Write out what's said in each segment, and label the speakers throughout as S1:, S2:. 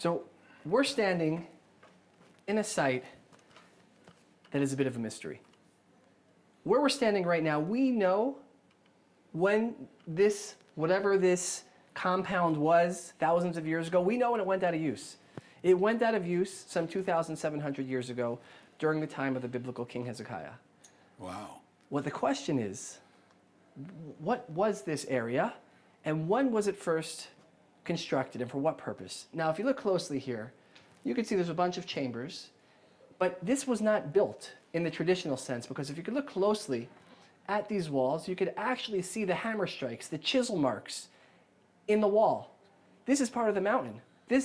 S1: So we're standing in a site that is a bit of a mystery. Where we're standing right now, we know when this, whatever this compound was thousands of years ago, we know when it went out of use. It went out of use some 2,700 years ago during the time of the biblical King Hezekiah.
S2: Wow.
S1: Well, the question is, what was this area and when was it first constructed and for what purpose? Now, if you look closely here, you can see there's a bunch of chambers, but this was not built in the traditional sense, because if you could look closely at these walls, you could actually see the hammer strikes, the chisel marks in the wall. This is part of the mountain.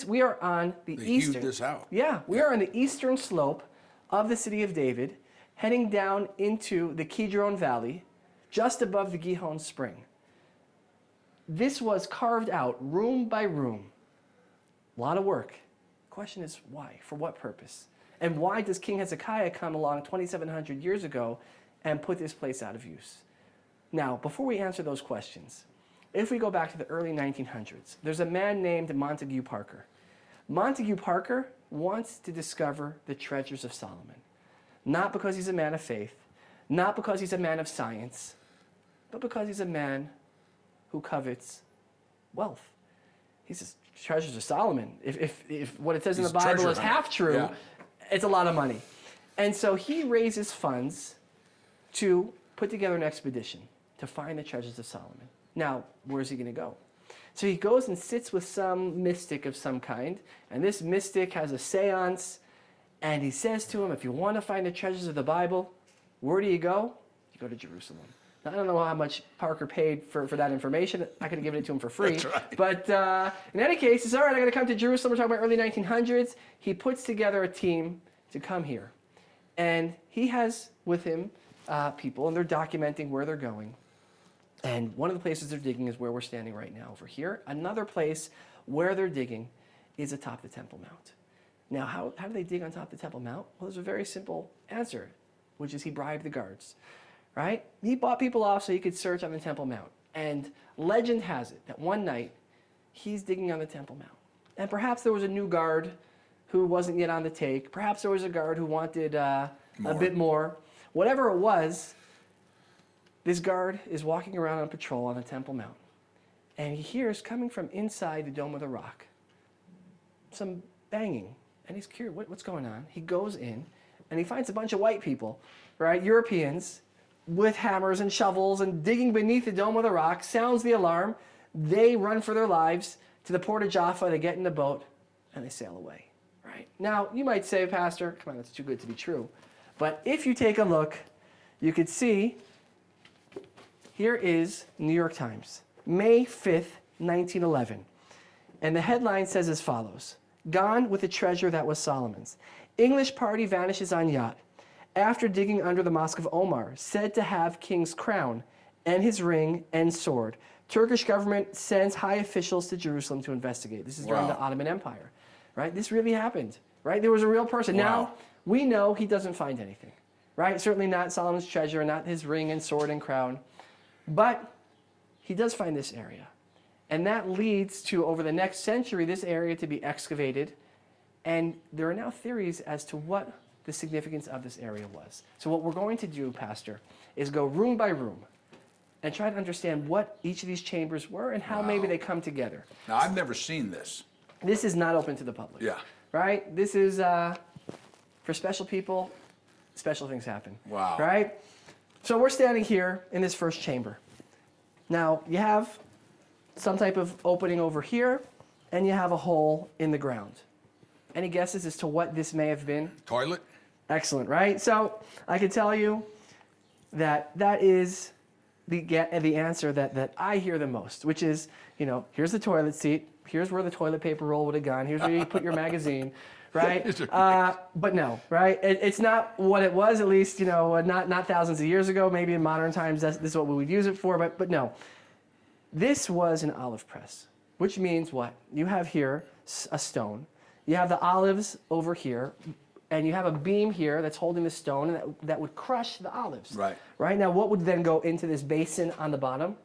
S1: We are on the eastern.
S2: They hewed this out.
S1: Yeah, we are on the eastern slope of the city of David, heading down into the Kidron Valley, just above the Gihon Spring. This was carved out room by room. A lot of work. The question is why? For what purpose? And why does King Hezekiah come along 2,700 years ago and put this place out of use? Now, before we answer those questions, if we go back to the early 1900s, there's a man named Montague Parker. Montague Parker wants to discover the treasures of Solomon. Not because he's a man of faith, not because he's a man of science, but because he's a man who covets wealth. He says, treasures of Solomon. If what it says in the Bible is half true, it's a lot of money. And so he raises funds to put together an expedition to find the treasures of Solomon. Now, where's he going to go? So he goes and sits with some mystic of some kind, and this mystic has a seance, and he says to him, if you want to find the treasures of the Bible, where do you go? You go to Jerusalem. Now, I don't know how much Parker paid for that information. I could have given it to him for free.
S2: That's right.
S1: But in any case, he says, all right, I'm going to come to Jerusalem. We're talking about early 1900s. He puts together a team to come here. And he has with him people, and they're documenting where they're going. And one of the places they're digging is where we're standing right now over here. Another place where they're digging is atop the Temple Mount. Now, how do they dig on top of the Temple Mount? Well, there's a very simple answer, which is he bribed the guards, right? He bought people off so he could search on the Temple Mount. And legend has it that one night, he's digging on the Temple Mount. And perhaps there was a new guard who wasn't yet on the take. Perhaps there was a guard who wanted a bit more. Whatever it was, this guard is walking around on patrol on the Temple Mount. And he hears, coming from inside the Dome of the Rock, some banging. And he's curious, what's going on? He goes in, and he finds a bunch of white people, right, Europeans, with hammers and shovels and digging beneath the Dome of the Rock, sounds the alarm. They run for their lives to the port of Jaffa. They get in the boat, and they sail away, right? Now, you might say, Pastor, come on, that's too good to be true. But if you take a look, you could see, here is New York Times, May 5th, 1911. And the headline says as follows: Gone with the treasure that was Solomon's. English party vanishes on yacht after digging under the Mosque of Omar, said to have king's crown and his ring and sword. Turkish government sends high officials to Jerusalem to investigate. This is during the Ottoman Empire, right? This really happened, right? There was a real person.
S2: Wow.
S1: Now, we know he doesn't find anything, right? Certainly not Solomon's treasure, not his ring and sword and crown. But he does find this area. And that leads to, over the next century, this area to be excavated. And there are now theories as to what the significance of this area was. So what we're going to do, Pastor, is go room by room and try to understand what each of these chambers were and how maybe they come together.
S2: Now, I've never seen this.
S1: This is not open to the public.
S2: Yeah.
S1: Right? This is for special people, special things happen.
S2: Wow.
S1: Right? So we're standing here in this first chamber. Now, you have some type of opening over here, and you have a hole in the ground. Any guesses as to what this may have been?
S2: Toilet?
S1: Excellent, right? So I can tell you that that is the answer that I hear the most, which is, here's the toilet seat, here's where the toilet paper roll would have gone, here's where you put your magazine, right? But no, right? It's not what it was, at least, not thousands of years ago. Maybe in modern times, this is what we would use it for, but no. This was an olive press, which means what? You have here a stone. You have the olives over here, and you have a beam here that's holding the stone, and that would crush the olives.
S2: Right.
S1: Right? Now, what would then go into this basin on the bottom?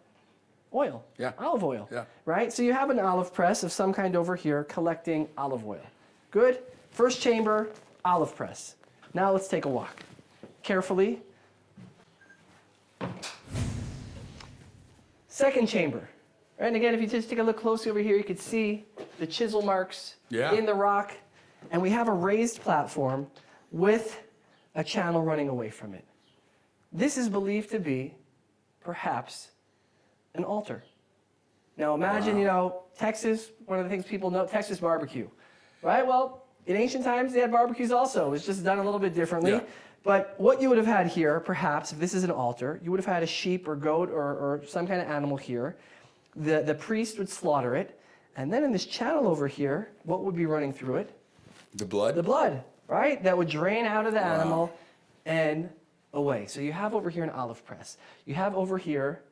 S1: oil.
S2: Yeah.
S1: Olive oil.
S2: Yeah.
S1: Right? So you have an olive press of some kind over here collecting olive oil. Good? First chamber, olive press. Now let's take a walk. Carefully. Second chamber. Right, and again, if you just take a look closely over here, you can see the chisel marks in the rock. And we have a raised platform with a channel running away from it. This is believed to be, perhaps, an altar. Now imagine, Texas, one of the things people know, Texas barbecue. Right? Well, in ancient times, they had barbecues also. It's just done a little bit differently.
S2: Yeah.
S1: But what you would have had here, perhaps, if this is an altar, you would have had a sheep or goat or some kind of animal here. The priest would slaughter it. And then in this channel over here, what would be running through it?
S2: The blood?
S1: The blood, right? That would drain out of the animal and away. So you have over here an olive press. You have over here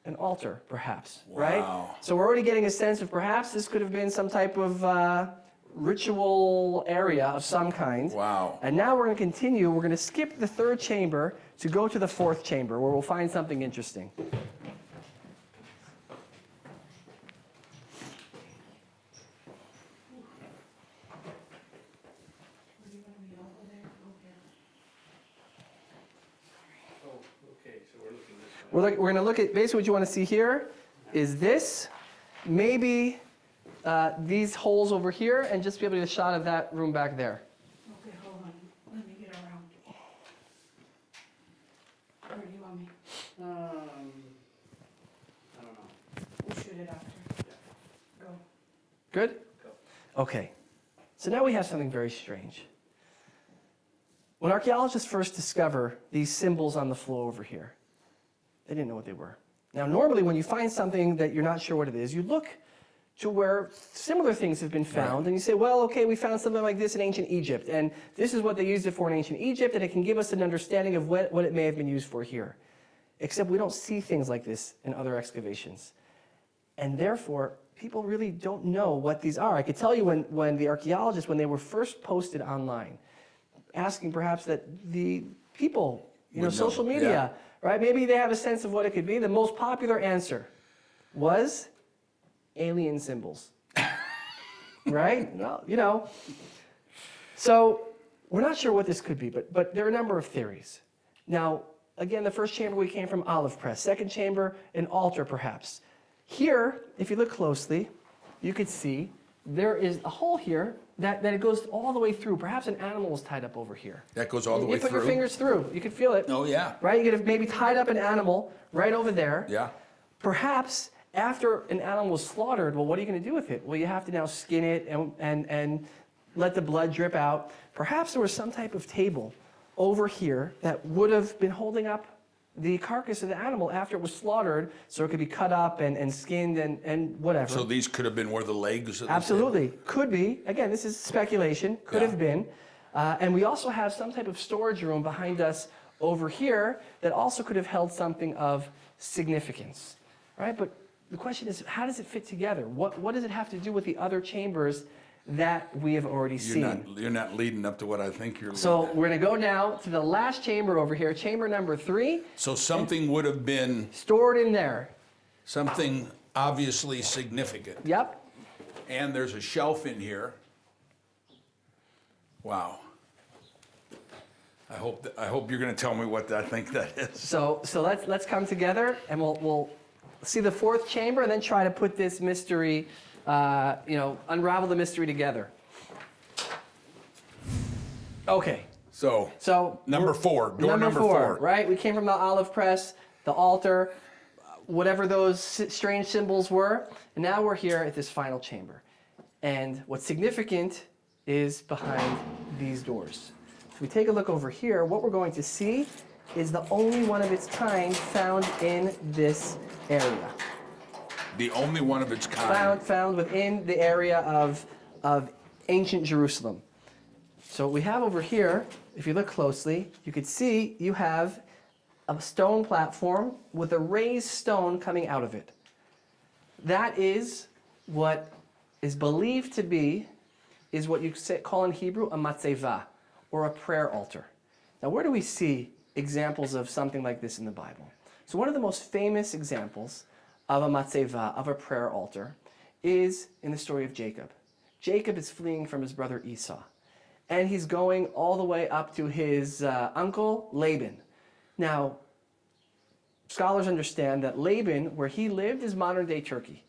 S1: an altar, perhaps, right? So we're already getting a sense of perhaps this could have been some type of ritual area of some kind.
S2: Wow.
S1: And now we're going to continue. We're going to skip the third chamber to go to the fourth chamber where we'll find something interesting. We're going to look at, basically what you want to see here is this, maybe these holes over here, and just be able to get a shot of that room back there.
S3: Okay, hold on. Let me get around. Where do you want me?
S4: I don't know.
S3: We'll shoot it after. Go.
S1: Good? Okay. So now we have something very strange. When archaeologists first discover these symbols on the floor over here, they didn't know what they were. Now, normally when you find something that you're not sure what it is, you look to where similar things have been found, and you say, well, okay, we found something like this in ancient Egypt, and this is what they used it for in ancient Egypt, and it can give us an understanding of what it may have been used for here. Except we don't see things like this in other excavations. And therefore, people really don't know what these are. I could tell you when the archaeologists, when they were first posted online, asking perhaps that the people, social media, right? Maybe they have a sense of what it could be. The most popular answer was alien symbols. Right? Well, So we're not sure what this could be, but there are a number of theories. Now, again, the first chamber we came from olive press. Second chamber, an altar perhaps. Here, if you look closely, you could see there is a hole here that it goes all the way through. Perhaps an animal is tied up over here.
S2: That goes all the way
S1: You put
S2: through?
S1: your fingers through. You can feel it.
S2: Oh, yeah.
S1: Right? You could have maybe tied up an animal right over there.
S2: Yeah.
S1: Perhaps after an animal was slaughtered, well, what are you going to do with it? Well, you have to now skin it and let the blood drip out. Perhaps there was some type of table over here that would have been holding up the carcass of the animal after it was slaughtered, so it could be cut up and skinned and whatever.
S2: So these could have been where the legs of the
S1: Absolutely. Could be. Again, this is speculation. Could have been. And we also have some type of storage room behind us over here that also could have held something of significance. Right? But the question is, how does it fit together? What does it have to do with the other chambers that we have already seen?
S2: You're not leading up to what I think you're leading
S1: So
S2: at.
S1: we're going to go now to the last chamber over here, chamber number 3.
S2: So something would have been
S1: Stored in there.
S2: something obviously significant.
S1: Yep.
S2: And there's a shelf in here. Wow. I hope you're going to tell me what I think that is.
S1: So let's come together and we'll see the fourth chamber and then try to put this mystery, unravel the mystery together. Okay.
S2: So number 4, door number 4.
S1: Right? We came from the olive press, the altar, whatever those strange symbols were, and now we're here at this final chamber. And what's significant is behind these doors. If we take a look over here, what we're going to see is the only one of its kind found in this area.
S2: The only one of its kind.
S1: Found within the area of ancient Jerusalem. So what we have over here, if you look closely, you could see you have a stone platform with a raised stone coming out of it. That is what is believed to be, is what you call in Hebrew a matzeva, or a prayer altar. Now, where do we see examples of something like this in the Bible? So one of the most famous examples of a matzeva, of a prayer altar, is in the story of Jacob. Jacob is fleeing from his brother Esau, and he's going all the way up to his uncle Laban. Now, scholars understand that Laban, where he lived, is modern-day Turkey.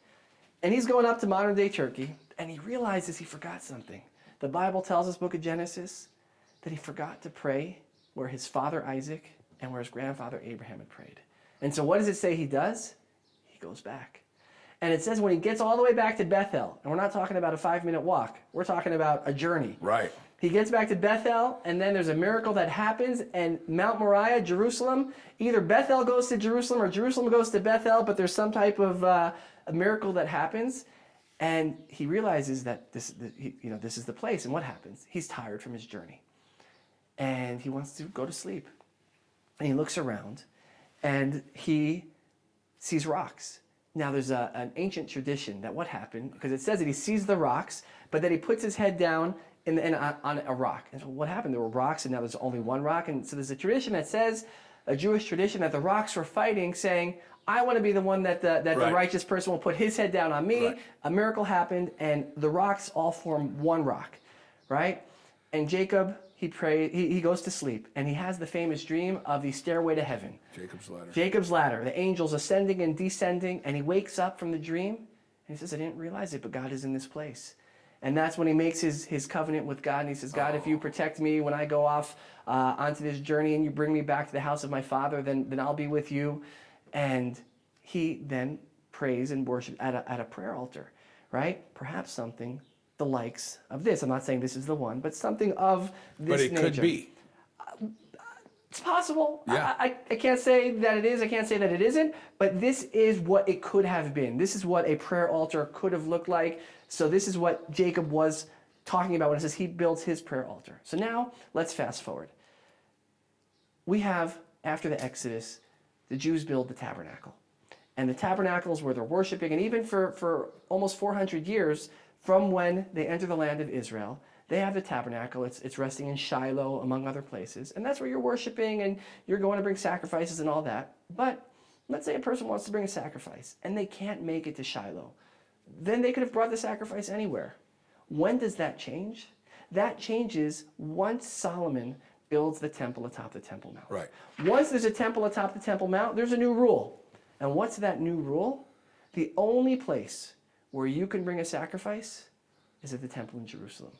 S1: And he's going up to modern-day Turkey, and he realizes he forgot something. The Bible tells us, book of Genesis, that he forgot to pray where his father Isaac and where his grandfather Abraham had prayed. And so what does it say he does? He goes back. And it says when he gets all the way back to Bethel, and we're not talking about a 5-minute walk, we're talking about a journey.
S2: Right.
S1: He gets back to Bethel, and then there's a miracle that happens, and Mount Moriah, Jerusalem, either Bethel goes to Jerusalem or Jerusalem goes to Bethel, but there's some type of a miracle that happens, and he realizes that this is the place. And what happens? He's tired from his journey, and he wants to go to sleep. And he looks around, and he sees rocks. Now, there's an ancient tradition that what happened, because it says that he sees the rocks, but that he puts his head down on a rock. And so what happened? There were rocks, and now there's only one rock. And so there's a tradition that says, a Jewish tradition, that the rocks were fighting, saying, I want to be the one that the righteous person will put his head down on me. Right. A miracle happened, and the rocks all form one rock, right? And Jacob, he goes to sleep, and he has the famous dream of the stairway to heaven.
S2: Jacob's ladder.
S1: Jacob's ladder, the angels ascending and descending, and he wakes up from the dream, and he says, I didn't realize it, but God is in this place. And that's when he makes his covenant with God, and he says, God, if you protect me when I go off onto this journey and you bring me back to the house of my father, then I'll be with you. And he then prays and worships at a prayer altar, right? Perhaps something the likes of this. I'm not saying this is the one, but something of this nature.
S2: But it could be.
S1: It's possible.
S2: Yeah.
S1: I can't say that it is. I can't say that it isn't. But this is what it could have been. This is what a prayer altar could have looked like. So this is what Jacob was talking about when it says he builds his prayer altar. So now let's fast forward. We have, after the Exodus, the Jews build the tabernacle. And the tabernacle is where they're worshiping. And even for almost 400 years from when they enter the land of Israel, they have the tabernacle. It's resting in Shiloh, among other places. And that's where you're worshiping and you're going to bring sacrifices and all that. But let's say a person wants to bring a sacrifice and they can't make it to Shiloh. Then they could have brought the sacrifice anywhere. When does that change? That changes once Solomon builds the temple atop the Temple Mount.
S2: Right.
S1: Once there's a temple atop the Temple Mount, there's a new rule. And what's that new rule? The only place where you can bring a sacrifice is at the temple in Jerusalem.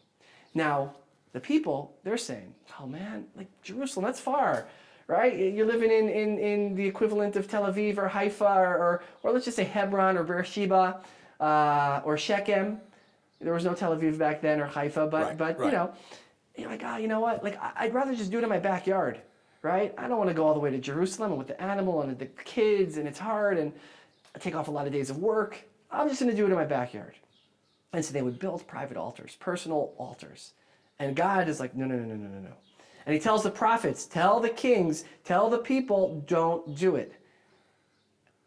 S1: Now, the people, they're saying, oh man, like Jerusalem, that's far, right? You're living in the equivalent of Tel Aviv or Haifa or let's just say Hebron or Beersheba or Shechem. There was no Tel Aviv back then or Haifa, but
S2: right.
S1: you know, you're like, you know what? Like, I'd rather just do it in my backyard, right? I don't want to go all the way to Jerusalem and with the animal and the kids and it's hard and I take off a lot of days of work. I'm just going to do it in my backyard. And so they would build private altars, personal altars. And God is like, no. And he tells the prophets, tell the kings, tell the people, don't do it.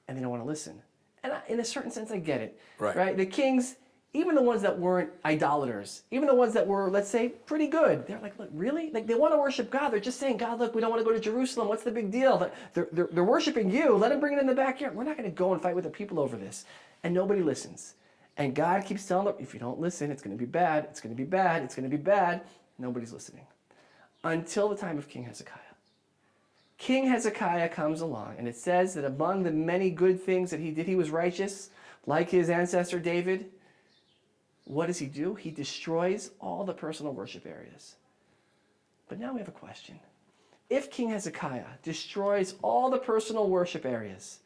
S1: And they don't want to listen. And in a certain sense, I get it. Right? The kings, even the ones that weren't idolaters, even the ones that were, let's say, pretty good, they're like, look, really? Like, they want to worship God. They're just saying, God, look, we don't want to go to Jerusalem. What's the big deal? They're worshiping you. Let them bring it in the backyard. We're not going to go and fight with the people over this. And nobody listens. And God keeps telling them, if you don't listen, it's going to be bad. It's going to be bad. It's going to be bad. Nobody's listening. Until the time of King Hezekiah. King Hezekiah comes along, and it says that among the many good things that he did, he was righteous, like his ancestor David. What does he do? He destroys all the personal worship areas. But now we have a question. If King Hezekiah destroys all the personal worship areas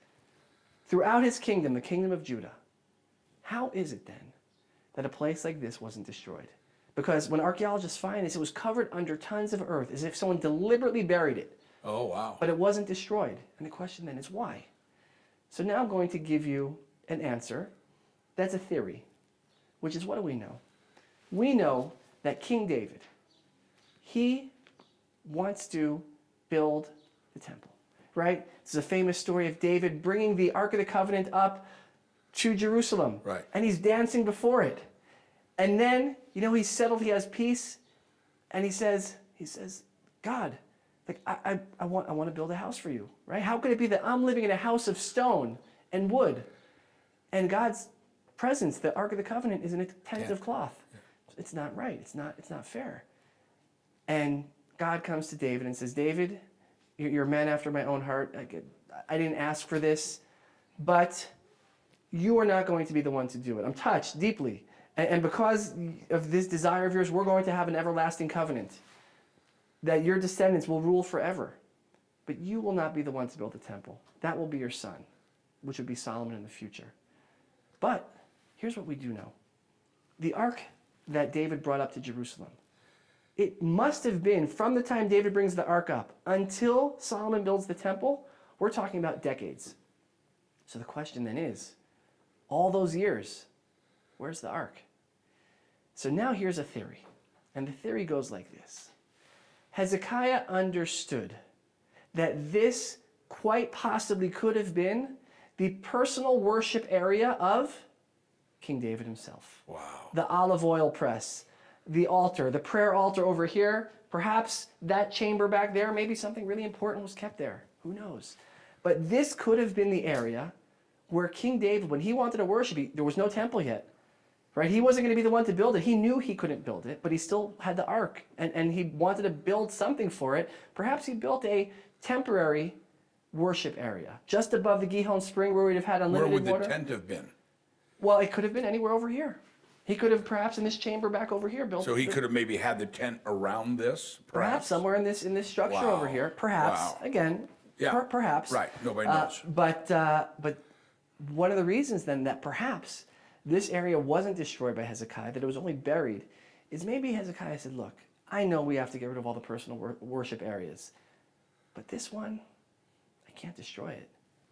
S1: throughout his kingdom, the kingdom of Judah, how is it then that a place like this wasn't destroyed? Because when archaeologists find this, it was covered under tons of earth, as if someone deliberately buried it.
S2: Oh, wow.
S1: But it wasn't destroyed. And the question then is why? So now I'm going to give you an answer that's a theory, which is, what do we know? We know that King David, he wants to build the temple, right? This is a famous story of David bringing the Ark of the Covenant up to Jerusalem.
S2: Right.
S1: And he's dancing before it. And then, he's settled, he has peace, and he says, God, like I want to build a house for you, right? How could it be that I'm living in a house of stone and wood? And God's presence, the Ark of the Covenant, is in a tent of cloth. It's not right. It's not fair. And God comes to David and says, David, you're a man after my own heart. I didn't ask for this, but you are not going to be the one to do it. I'm touched deeply. And because of this desire of yours, we're going to have an everlasting covenant that your descendants will rule forever. But you will not be the one to build the temple. That will be your son, which would be Solomon in the future. But here's what we do know. The ark that David brought up to Jerusalem, it must have been from the time David brings the ark up until Solomon builds the temple, we're talking about decades. So the question then is, all those years, where's the ark? So now here's a theory. And the theory goes like this. Hezekiah understood that this quite possibly could have been the personal worship area of King David himself.
S2: Wow.
S1: The olive oil press, the altar, the prayer altar over here, perhaps that chamber back there, maybe something really important was kept there. Who knows? But this could have been the area where King David, when he wanted to worship, there was no temple yet. Right? He wasn't going to be the one to build it. He knew he couldn't build it, but he still had the ark, and he wanted to build something for it. Perhaps he built a temporary worship area just above the Gihon spring where we'd have had unlimited water.
S2: Where would the tent have been?
S1: Well, it could have been anywhere over here. He could have perhaps in this chamber back over here built.
S2: So he could have maybe had the tent around this?
S1: Perhaps somewhere in this structure
S2: Wow.
S1: over here. Perhaps
S2: Wow.
S1: again.
S2: Yeah.
S1: Perhaps.
S2: Right. Nobody knows.
S1: But one of the reasons then that perhaps this area wasn't destroyed by Hezekiah, that it was only buried, is maybe Hezekiah said, look, I know we have to get rid of all the personal worship areas, but this one, I can't destroy it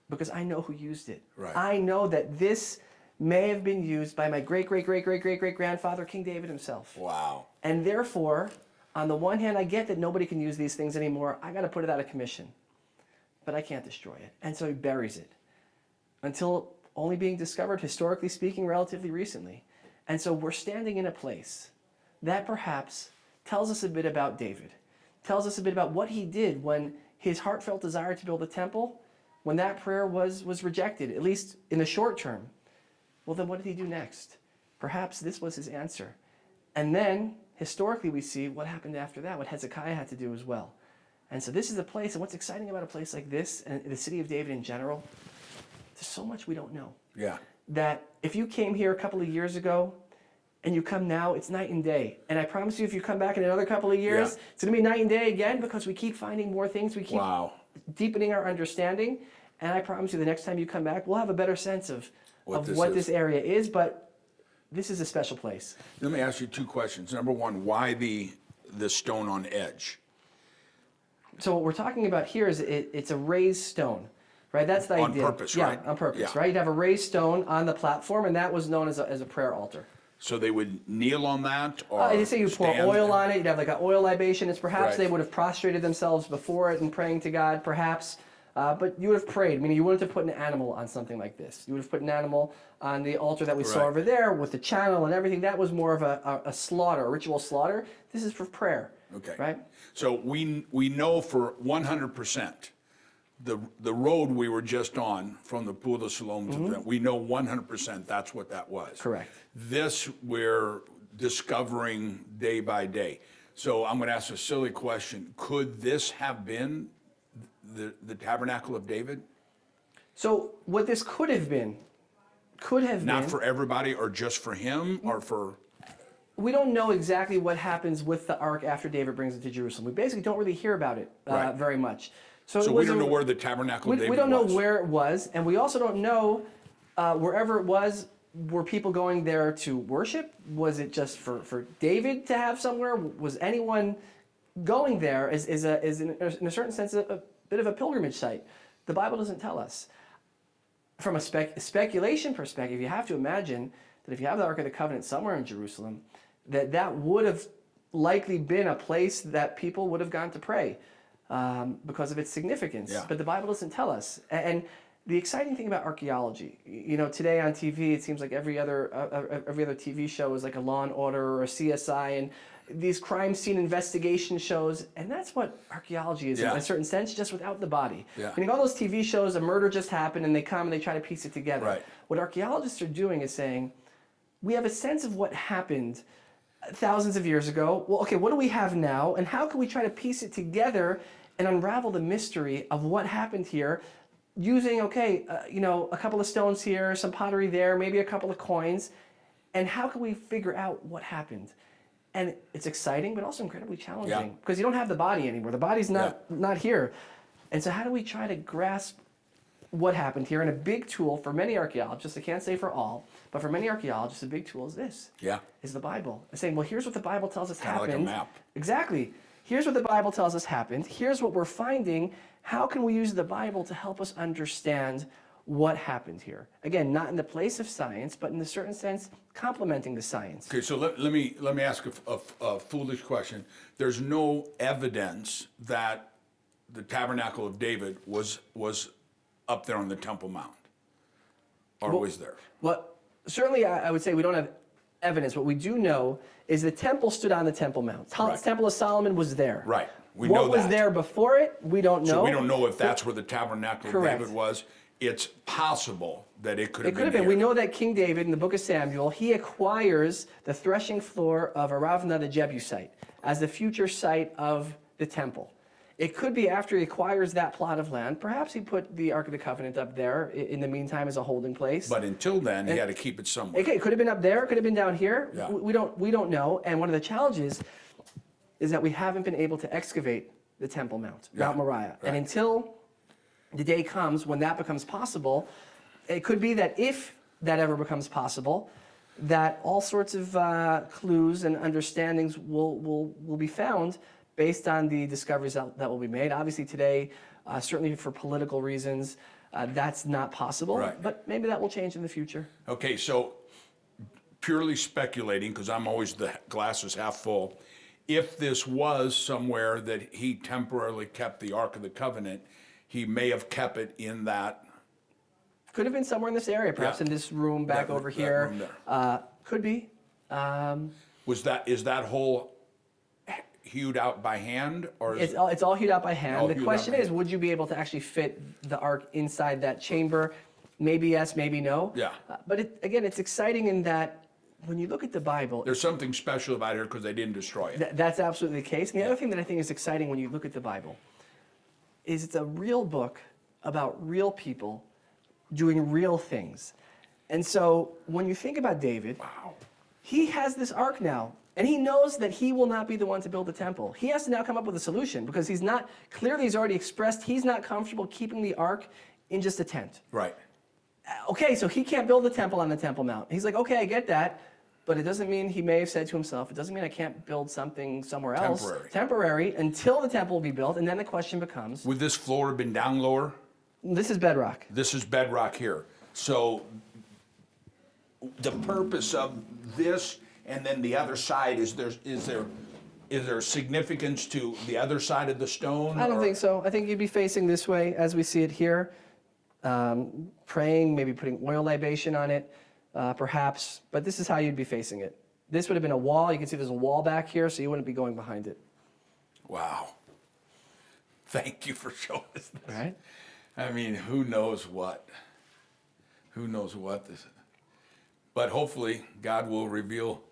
S1: because I know who used it.
S2: Right.
S1: I know that this may have been used by my great-great-great-great-great-great-grandfather, King David himself.
S2: Wow.
S1: And therefore, on the one hand, I get that nobody can use these things anymore. I got to put it out of commission. But I can't destroy it. And so he buries it until only being discovered, historically speaking, relatively recently. And so we're standing in a place that perhaps tells us a bit about David, tells us a bit about what he did when his heartfelt desire to build a temple, when that prayer was rejected, at least in the short term. Well, then what did he do next? Perhaps this was his answer. And then, historically, we see what happened after that, what Hezekiah had to do as well. And so this is a place, and what's exciting about a place like this, and the city of David in general, there's so much we don't know.
S2: Yeah.
S1: That if you came here a couple of years ago, and you come now, it's night and day. And I promise you, if you come back in another couple of years, it's going to be night and day again because we keep finding more things. We keep deepening our understanding. And I promise you, the next time you come back, we'll have a better sense of what this area is. But this is a special place.
S2: Let me ask you two questions. Number one, why the stone on edge?
S1: So what we're talking about here is it's a raised stone, right? That's the idea.
S2: On purpose, right?
S1: Yeah, on purpose,
S2: Yeah.
S1: right? You'd have a raised stone on the platform, and that was known as a prayer altar.
S2: So they would kneel on that, or
S1: They say you pour
S2: stand?
S1: oil on it. You'd have like an oil libation. It's perhaps
S2: Right.
S1: they would have prostrated themselves before it and praying to God, perhaps. But you would have prayed. Meaning you wouldn't have put an animal on something like this. You would have put an animal on the altar that we saw
S2: Right.
S1: over there with the channel and everything. That was more of a slaughter, a ritual slaughter. This is for prayer.
S2: Okay.
S1: Right?
S2: So we know for 100%. The road we were just on from the Pool of Siloam to the, we know 100% that's what that was.
S1: Correct.
S2: This we're discovering day by day. So I'm going to ask a silly question. Could this have been the Tabernacle of David?
S1: So what this could have been.
S2: Not for everybody, or just for him, or for...
S1: We don't know exactly what happens with the ark after David brings it to Jerusalem. We basically don't really hear about it
S2: Right.
S1: very much. So
S2: we don't know where the Tabernacle of David was.
S1: We don't know where it was, and we also don't know wherever it was, were people going there to worship? Was it just for David to have somewhere? Was anyone going there is in a certain sense a bit of a pilgrimage site? The Bible doesn't tell us. From a speculation perspective, you have to imagine that if you have the Ark of the Covenant somewhere in Jerusalem, that would have likely been a place that people would have gone to pray because of its significance.
S2: Yeah.
S1: But the Bible doesn't tell us. And The exciting thing about archaeology, today on TV, it seems like every other TV show is like a Law and Order or a CSI, and these crime scene investigation shows, and that's what archaeology is in a certain sense, just without the body.
S2: Yeah.
S1: Meaning all those TV shows, a murder just happened, and they come and they try to piece it together.
S2: Right.
S1: What archaeologists are doing is saying, we have a sense of what happened thousands of years ago. Well, okay, what do we have now, and how can we try to piece it together and unravel the mystery of what happened here? Using, a couple of stones here, some pottery there, maybe a couple of coins, and how can we figure out what happened? And it's exciting, but also incredibly challenging because you don't have the body anymore. The body's not here. And so how do we try to grasp what happened here? And a big tool for many archaeologists, I can't say for all, but for many archaeologists, a big tool is this. Is the Bible. It's saying, well, here's what the Bible tells us happened.
S2: Kind of like a map.
S1: Exactly. Here's what the Bible tells us happened. Here's what we're finding. How can we use the Bible to help us understand what happened here? Again, not in the place of science, but in a certain sense, complementing the science.
S2: Okay, so let me ask a foolish question. There's no evidence that the Tabernacle of David was up there on the Temple Mount, or was there?
S1: Well, certainly I would say we don't have evidence. What we do know is the temple stood on the Temple Mount. The Temple of Solomon was there.
S2: Right. We
S1: what
S2: know that.
S1: was there before it, we don't know.
S2: So we don't know if that's where the Tabernacle of David was. It's possible that it could have been there.
S1: We know that King David in the book of Samuel, he acquires the threshing floor of Aravna the Jebusite as the future site of the temple. It could be after he acquires that plot of land. Perhaps he put the Ark of the Covenant up there in the meantime as a holding place.
S2: But until then, he had to keep it somewhere.
S1: Okay, it could have been up there, it could have been down here.
S2: Yeah.
S1: We don't know. And one of the challenges is that we haven't been able to excavate the Temple Mount, Mount Moriah.
S2: Right.
S1: And until the day comes when that becomes possible, it could be that if that ever becomes possible, that all sorts of clues and understandings will be found based on the discoveries that will be made. Obviously today, certainly for political reasons, that's not possible,
S2: Right.
S1: but maybe that will change in the future.
S2: Okay, so purely speculating, because I'm always the glass is half full, if this was somewhere that he temporarily kept the Ark of the Covenant, he may have kept it in that.
S1: Could have been somewhere in this area, perhaps in this room back
S2: That-
S1: over
S2: that
S1: here.
S2: room there.
S1: Could be.
S2: Is that hole hewed out by hand, or is
S1: It's all hewed out by hand.
S2: All
S1: The
S2: hewed out
S1: question
S2: by
S1: is,
S2: hand.
S1: would you be able to actually fit the ark inside that chamber? Maybe yes, maybe no.
S2: Yeah.
S1: But again, it's exciting in that when you look at the Bible,
S2: there's something special about here because they didn't destroy it?
S1: that's absolutely the case. And the other thing that I think is exciting when you look at the Bible is it's a real book about real people doing real things. And so when you think about David, he has this ark now. And he knows that he will not be the one to build the temple. He has to now come up with a solution because he's already expressed he's not comfortable keeping the ark in just a tent.
S2: Right.
S1: Okay, so he can't build the temple on the Temple Mount. He's like, okay, I get that, but it doesn't mean, he may have said to himself, it doesn't mean I can't build something somewhere else. Temporary, until the temple will be built, and then the question becomes,
S2: Would this floor have been down lower?
S1: this is bedrock.
S2: This is bedrock here. So the purpose of this and then the other side, is there significance to the other side of the stone?
S1: I don't
S2: or-
S1: think so. I think you'd be facing this way as we see it here, praying, maybe putting oil libation on it, perhaps, but this is how you'd be facing it. This would have been a wall. You can see there's a wall back here, so you wouldn't be going behind it.
S2: Wow. Thank you for showing us this.
S1: Right?
S2: I mean, who knows what? Who knows what this is? But hopefully God will reveal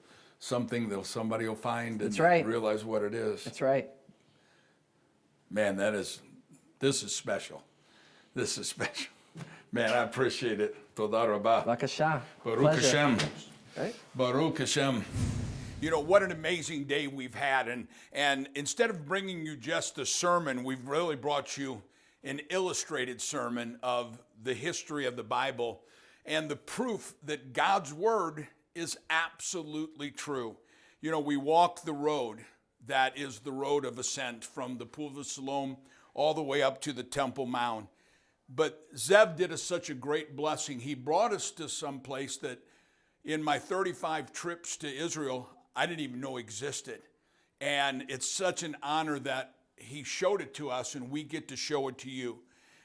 S2: something that somebody will find and
S1: That's right.
S2: realize what it is.
S1: That's right.
S2: Man, this is special. This is special. Man, I appreciate it. Toda rabah.
S1: Bakasha.
S2: Baruch
S1: Pleasure.
S2: Hashem.
S1: Right?
S2: Baruch Hashem. You know, what an amazing day we've had. And instead of bringing you just a sermon, we've really brought you an illustrated sermon of the history of the Bible and the proof that God's word is absolutely true. You know, we walk the road that is the road of ascent from the Pool of Siloam all the way up to the Temple Mount. But Zev did us such a great blessing. He brought us to some place that in my 35 trips to Israel, I didn't even know existed. And it's such an honor that he showed it to us and we get to show it to you.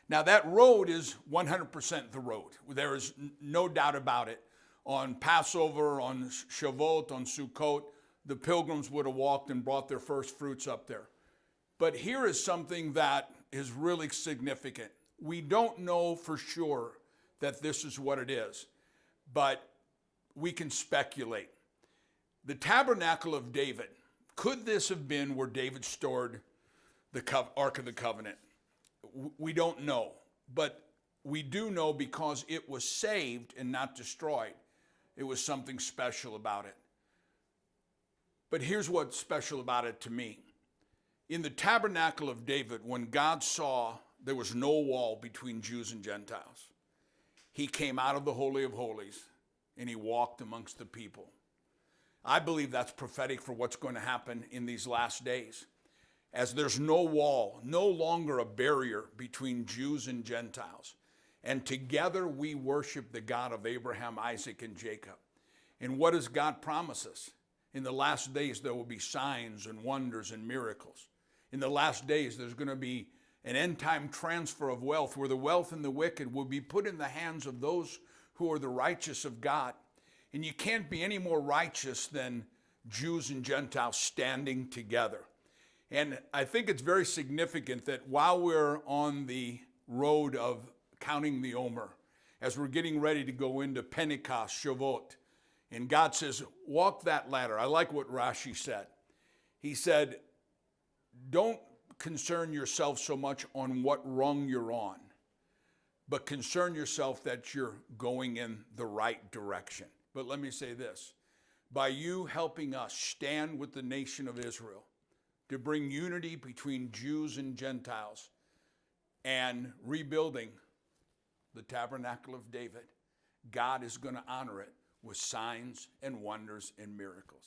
S2: Now that road is 100% the road. There is no doubt about it. On Passover, on Shavuot, on Sukkot, the pilgrims would have walked and brought their first fruits up there. But here is something that is really significant. We don't know for sure that this is what it is, but we can speculate. The Tabernacle of David, could this have been where David stored the Ark of the Covenant? We don't know, but we do know because it was saved and not destroyed. It was something special about it. But here's what's special about it to me. In the Tabernacle of David, when God saw there was no wall between Jews and Gentiles, he came out of the Holy of Holies and he walked amongst the people. I believe that's prophetic for what's going to happen in these last days. As there's no wall, no longer a barrier between Jews and Gentiles. And together we worship the God of Abraham, Isaac, and Jacob. And what does God promise us? In the last days, there will be signs and wonders and miracles. In the last days, there's going to be an end-time transfer of wealth where the wealth and the wicked will be put in the hands of those who are the righteous of God. And you can't be any more righteous than Jews and Gentiles standing together. And I think it's very significant that while we're on the road of counting the Omer, as we're getting ready to go into Pentecost, Shavuot, and God says, walk that ladder. I like what Rashi said. He said, don't concern yourself so much on what rung you're on, but concern yourself that you're going in the right direction. But let me say this, by you helping us stand with the nation of Israel to bring unity between Jews and Gentiles and rebuilding the Tabernacle of David, God is going to honor it with signs and wonders and miracles.